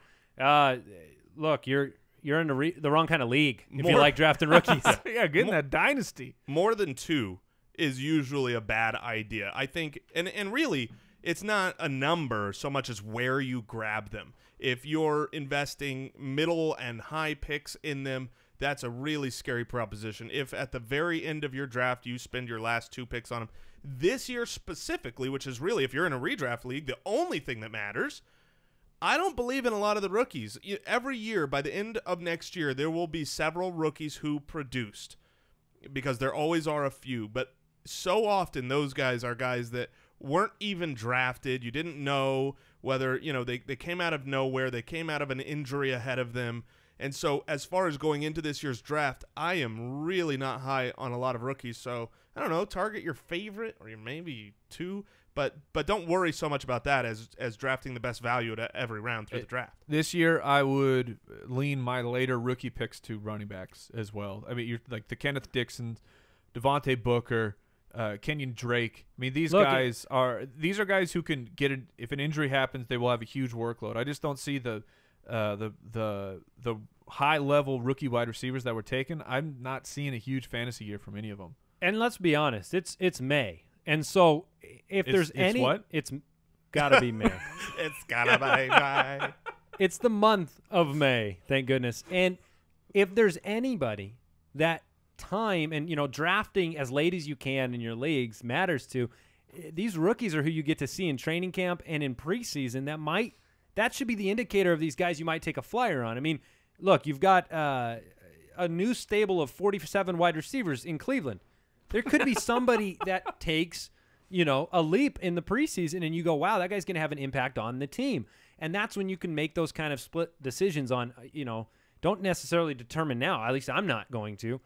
Look, you're in the wrong kind of league if you like drafting rookies. Yeah, getting that dynasty. More than 2 is usually a bad idea. I think, and really, it's not a number so much as where you grab them. If you're investing middle and high picks in them, that's a really scary proposition. If at the very end of your draft you spend your last 2 picks on them, this year specifically, which is really, if you're in a redraft league, the only thing that matters, I don't believe in a lot of the rookies. Every year, by the end of next year, there will be several rookies who produced, because there always are a few. But so often those guys are guys that weren't even drafted. You didn't know whether, they came out of nowhere. They came out of an injury ahead of them. And so as far as going into this year's draft, I am really not high on a lot of rookies. So, I don't know, target your favorite or maybe 2, but don't worry so much about that as drafting the best value at every round through the draft. This year I would lean my later rookie picks to running backs as well. I mean, you're like the Kenneth Dixon, Devontae Booker, Kenyon Drake. I mean, these are guys who can get it. If an injury happens, they will have a huge workload. I just don't see the high level rookie wide receivers that were taken. I'm not seeing a huge fantasy year from any of them. And let's be honest, it's May, and so if there's any, it's gotta be May. It's gotta be May. It's the month of May, thank goodness. And if there's anybody that time and drafting as late as you can in your leagues matters to, these rookies are who you get to see in training camp and in preseason. That should be the indicator of these guys you might take a flyer on. I mean, look, you've got a new stable of 47 wide receivers in Cleveland. There could be somebody that takes, a leap in the preseason and you go, wow, that guy's going to have an impact on the team. And that's when you can make those kind of split decisions on, don't necessarily determine now, at least I'm not going to,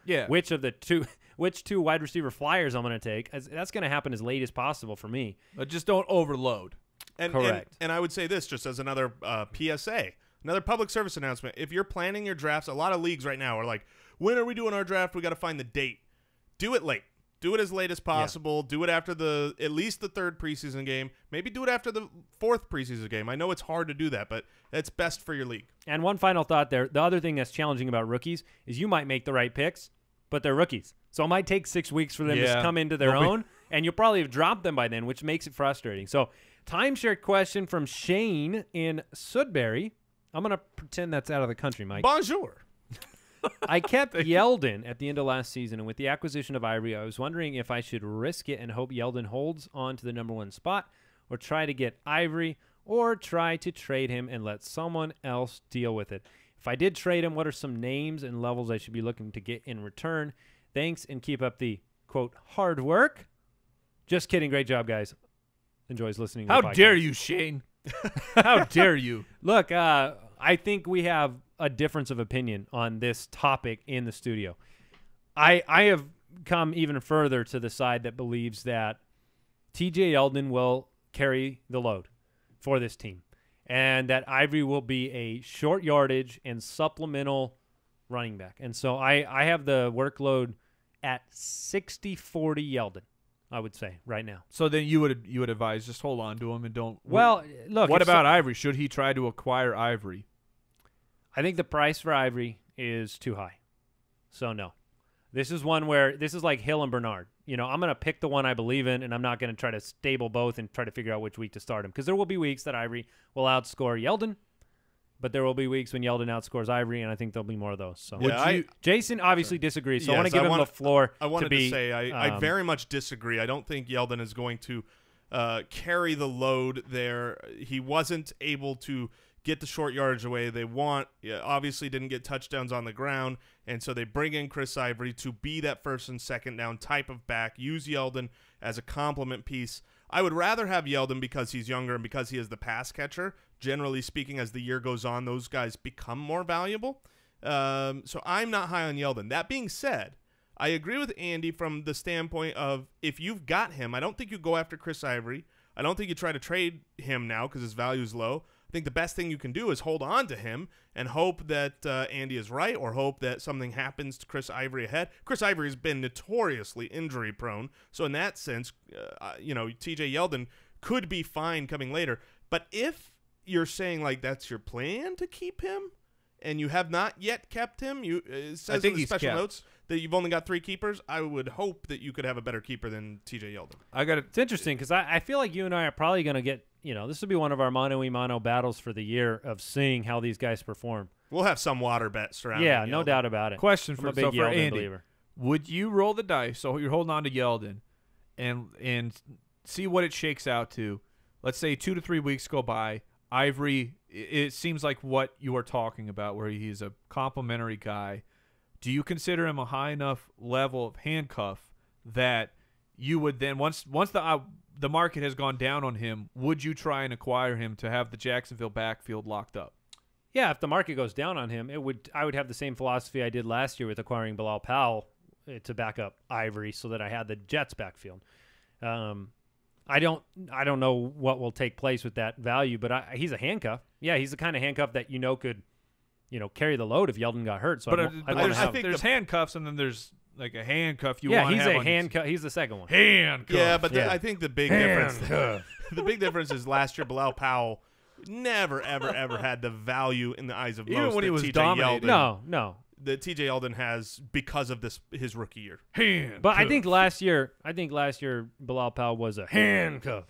which two wide receiver flyers I'm going to take. That's going to happen as late as possible for me. But just don't overload. Correct. And I would say this just as another PSA, another public service announcement. If you're planning your drafts, a lot of leagues right now are like, when are we doing our draft? We got to find the date. Do it late. Do it as late as possible. Yeah. Do it after at least the 3rd preseason game. Maybe do it after the 4th preseason game. I know it's hard to do that, but it's best for your league. And one final thought there. The other thing that's challenging about rookies is you might make the right picks, but they're rookies. So it might take 6 weeks for them to come into their own, and you'll probably have dropped them by then, which makes it frustrating. So timeshare question from Shane in Sudbury. I'm going to pretend that's out of the country, Mike. Bonjour. I kept Yeldon at the end of last season, and with the acquisition of Ivory, I was wondering if I should risk it and hope Yeldon holds on to the number 1 spot, or try to get Ivory, or try to trade him and let someone else deal with it. If I did trade him, what are some names and levels I should be looking to get in return? Thanks, and keep up the, quote, hard work. Just kidding. Great job, guys. Enjoys listening to the podcast. How dare you, Shane? How dare you? Look, I think we have a difference of opinion on this topic in the studio. I have come even further to the side that believes that TJ Yeldon will carry the load for this team, and that Ivory will be a short yardage and supplemental running back. And so I have the workload at 60-40 Yeldon, I would say, right now. So then you would advise just hold on to him and don't. Well, look. What about Ivory? Should he try to acquire Ivory? I think the price for Ivory is too high. So no. This is one where this is like Hill and Bernard. I'm going to pick the one I believe in, and I'm not going to try to stable both and try to figure out which week to start him, because there will be weeks that Ivory will outscore Yeldon, but there will be weeks when Yeldon outscores Ivory, and I think there'll be more of those. So Yeah, Jason obviously disagrees, so I Yes, want to give him the floor. I wanted to say I very much disagree. I don't think Yeldon is going to carry the load there. He wasn't able to get the short yardage away they want. Obviously didn't get touchdowns on the ground, and so they bring in Chris Ivory to be that first and second down type of back, use Yeldon as a complement piece. I would rather have Yeldon because he's younger and because he is the pass catcher. Generally speaking, as the year goes on, those guys become more valuable. So I'm not high on Yeldon. That being said, I agree with Andy from the standpoint of if you've got him, I don't think you go after Chris Ivory. I don't think you try to trade him now because his value is low. I think the best thing you can do is hold on to him and hope that Andy is right, or hope that something happens to Chris Ivory ahead. Chris Ivory has been notoriously injury prone, so in that sense, TJ Yeldon could be fine coming later. But if you're saying like that's your plan to keep him, and you have not yet kept him, it says in the special notes that you've only got 3 keepers. I would hope that you could have a better keeper than TJ Yeldon. It's interesting because I feel like you and I are probably going to get, this will be one of our mano-a-mano battles for the year of seeing how these guys perform. We'll have some water bets surrounding Yeah, Yeldon. no doubt about it. Question I'm for a big Yeldon Andy. believer. Would you roll the dice? So you're holding on to Yeldon and see what it shakes out to. Let's say 2 to 3 weeks go by. Ivory, it seems like what you are talking about, where he's a complimentary guy. Do you consider him a high enough level of handcuff that you would then, once the market has gone down on him, would you try and acquire him to have the Jacksonville backfield locked up? Yeah, if the market goes down on him, I would have the same philosophy I did last year with acquiring Bilal Powell to back up Ivory so that I had the Jets backfield. I don't know what will take place with that value, but he's a handcuff. Yeah, he's the kind of handcuff that could, carry the load if Yeldon got hurt. So I think there's handcuffs, and then there's like a handcuff you want to have. Yeah, he's a handcuff. He's the second one. Handcuff. Yeah, but I think the big difference, the big difference is last year Bilal Powell never, ever, ever had the value in the eyes of most. Even when he was TJ dominating. Yeldon, No. that TJ Yeldon has because of his rookie year. Handcuff. But I think last year Bilal Powell was a handcuff.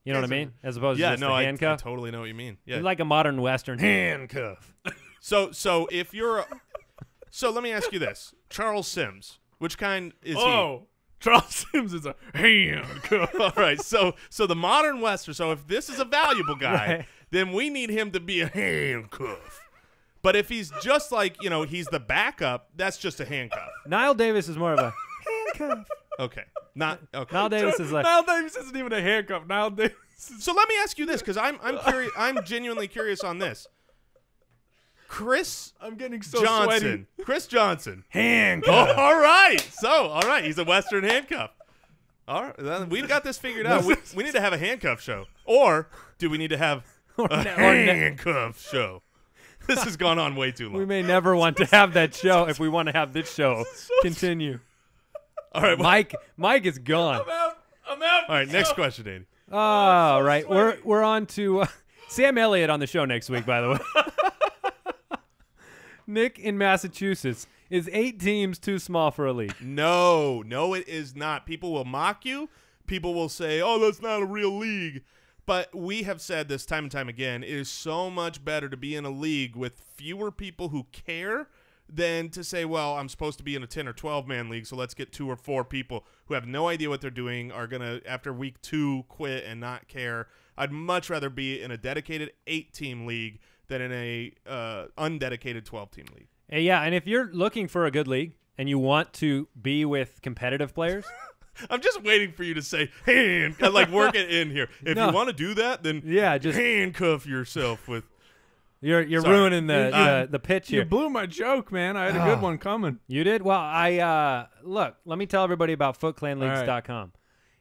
You know what I mean? As opposed to just a handcuff. I totally know what you mean. Yeah, He's like a modern Western handcuff. So if you're, so let me ask you this: Charles Sims, which kind is he? Charles Sims is a handcuff. All right, so the modern Western. So if this is a valuable guy, Right. then we need him to be a handcuff. But if he's just like he's the backup, that's just a handcuff. Niall Davis is more of a handcuff. Okay, not okay. Niall Davis is like Niall Davis isn't even a handcuff. Niall Davis. So let me ask you this, because I'm curious. I'm genuinely curious on this. I'm getting so Johnson. sweaty. Chris Johnson. handcuff. Oh, all right. He's a Western handcuff. All right, then we've got this figured out. We need to have a handcuff show, or do we need to have a handcuff show? This has gone on way too long. We may never want to have that show if we want to have this show continue. All right, Mike is gone. I'm out. All right, next question, Andy. All right, we're on to Sam Elliott on the show next week, by the way. Nick in Massachusetts. Is 8 teams too small for a league? No, it is not. People will mock you. People will say, oh, that's not a real league. But we have said this time and time again, it is so much better to be in a league with fewer people who care than to say, well, I'm supposed to be in a 10 or 12-man league, so let's get 2 or 4 people who have no idea what they're doing, are going to, after week 2, quit and not care. I'd much rather be in a dedicated 8-team league than in a undedicated 12-team league. Yeah, and if you're looking for a good league and you want to be with competitive players, I'm just waiting for you to say like work it in here. If you want to do that, then just handcuff yourself with. You're ruining the pitch here. You blew my joke, man. I had a good one coming. You did? Well, look, let me tell everybody about FootClanLeagues.com.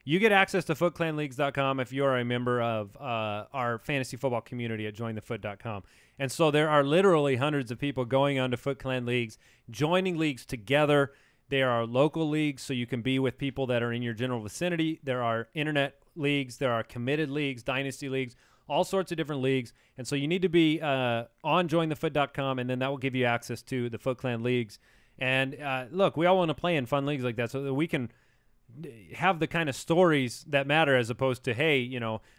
You get access to FootClanLeagues.com if you're a member of our fantasy football community at JoinTheFoot.com. And so there are literally hundreds of people going on to FootClan Leagues, joining leagues together. There are local leagues, so you can be with people that are in your general vicinity. There are internet leagues. There are committed leagues, dynasty leagues, all sorts of different leagues. And so you need to be on JoinTheFoot.com, and then that will give you access to the FootClan Leagues. And look, we all want to play in fun leagues like that so that we can have the kind of stories that matter as opposed to, hey,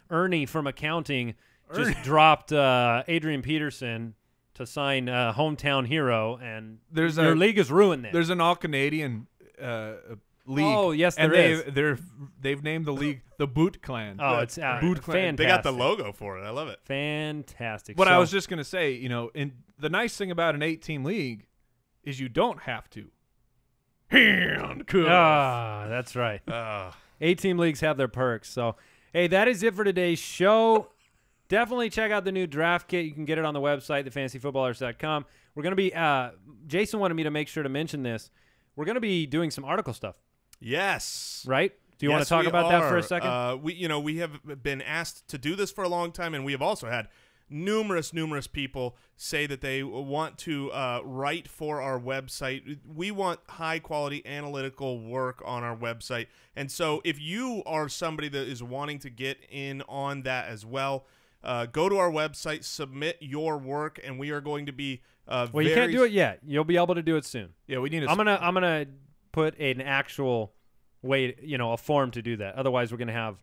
Ernie from accounting just dropped Adrian Peterson to sign hometown hero, and your league is ruined then. There's an all-Canadian league. Oh, yes, and there is. They've named the league the Boot Clan. Oh, it's Boot Clan. fantastic. They got the logo for it. I love it. Fantastic. But I was just going to say, you know, the nice thing about an 8-team league is you don't have to handcuff. Ah, that's right. 8-team leagues have their perks. So, hey, that is it for today's show. Definitely check out the new draft kit. You can get it on the website, thefantasyfootballers.com. We're going to be Jason wanted me to make sure to mention this. We're going to be doing some article stuff. Yes. Right? Do you want to talk about that for a second? We have been asked to do this for a long time, and we have also had numerous people say that they want to write for our website. We want high-quality analytical work on our website. And so if you are somebody that is wanting to get in on that as well, go to our website, submit your work, and we are going to be well, you can't do it yet. You'll be able to do it soon. Yeah, we need I'm gonna put an actual way, a form to do that. Otherwise, we're gonna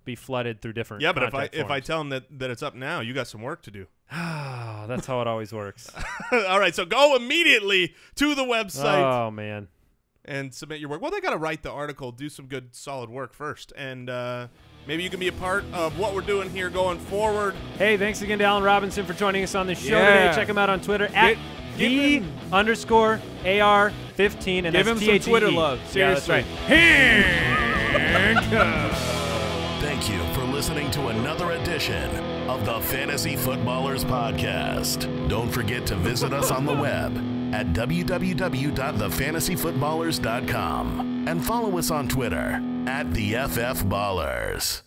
be flooded through different. Yeah, but if I forms. tell them that it's up now, you got some work to do. That's how it always works. All right, so go immediately to the website. Oh man. And submit your work. Well, they got to write the article, do some good, solid work first, and maybe you can be a part of what we're doing here going forward. Hey, thanks again to Allen Robinson for joining us on the show today. Check him out on Twitter at @the_AR15, and give him some Twitter love. Seriously. Yeah, that's right. Thank you for listening to another edition of the Fantasy Footballers Podcast. Don't forget to visit us on the web at www.thefantasyfootballers.com and follow us on Twitter @TheFFBallers.